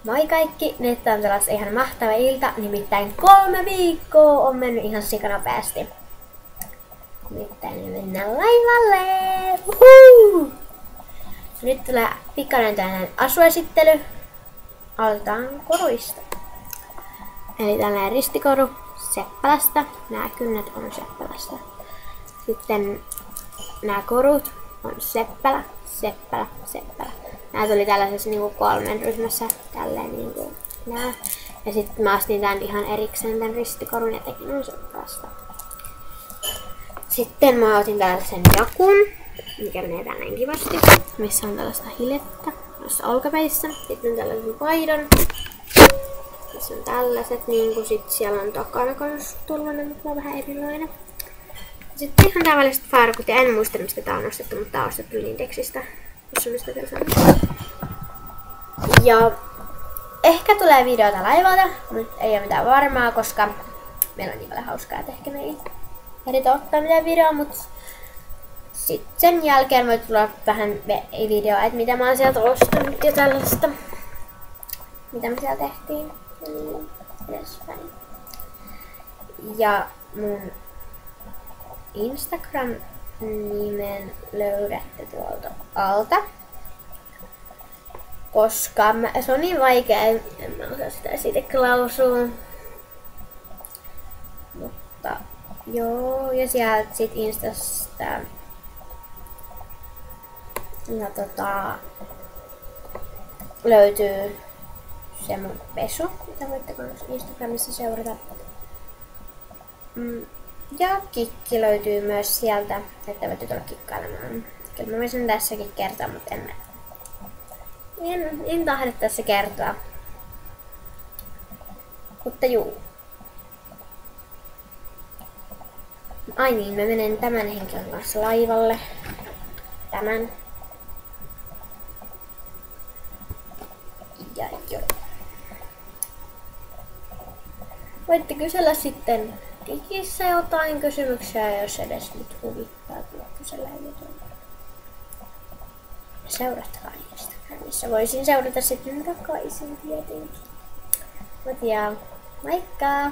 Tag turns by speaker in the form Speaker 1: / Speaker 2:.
Speaker 1: Moi kaikki! Nyt on taas ihan mahtava ilta, nimittäin 3 viikkoa on mennyt ihan sikanopeasti. Nimittäin me mennään laivalle! Uhuhu! Nyt tulee pikainen tällainen asuesittely. Aloitetaan koruista. Eli tällainen ristikoru Seppälästä. Nämä kynnet on Seppälästä. Sitten nämä korut on Seppälä, Seppälä, Seppälä. Nämä tuli tällaisessa niinku 3 ryhmässä, tälleen niinku nää. Ja sitten mä astin tän ihan erikseen tän ristikorun ja tekin on Seppälästä. Sitten mä otin tällaisen jakun, mikä menee tälleen kivasti, missä on tällaista hilettä noissa olkapäissä. Sitten tällaisen paidan. Tässä on tällaiset, niinku sit siellä on takana kans tuollainen, mutta on vähän erilainen. Sitten ihan tavalliset farkut, ja en muista mistä tää on ostettu, mutta tää on ostettu Lindexistä. Ja ehkä tulee videota laivalta, mutta ei ole mitään varmaa, koska meillä on niin paljon hauskaa, että ehkä me ei ehditä ottaa mitään videoa, mutta sitten sen jälkeen voi tulla vähän videoa, että mitä mä oon sieltä ostanut ja tällaista, mitä me siellä tehtiin ja niin edespäin. Ja mun Instagram-nimen löydätte tuolta alta, koska se on niin vaikea, en mä osaa sitä siitä lausua. Mutta joo, ja sieltä sit Instasta löytyy se mun pesu, mitä voitte Instagramissa seurata. Ja kikki löytyy myös sieltä, että voitte tulla kikkailemaan. Kyllä mä voisin tässäkin kertoa, mutta en tahdo tässä kertoa. Mutta juu. Ai niin, mä menen tämän henkilön kanssa laivalle. Tämän. Ja joo. Voitte kysellä sitten Digissä jotain kysymyksiä, jos edes nyt huvittaa tulla kysellä jotain. Seuratkaa Instagramissa. Voisin seurata sitten takaisin tietenkin. Mut ja moikka!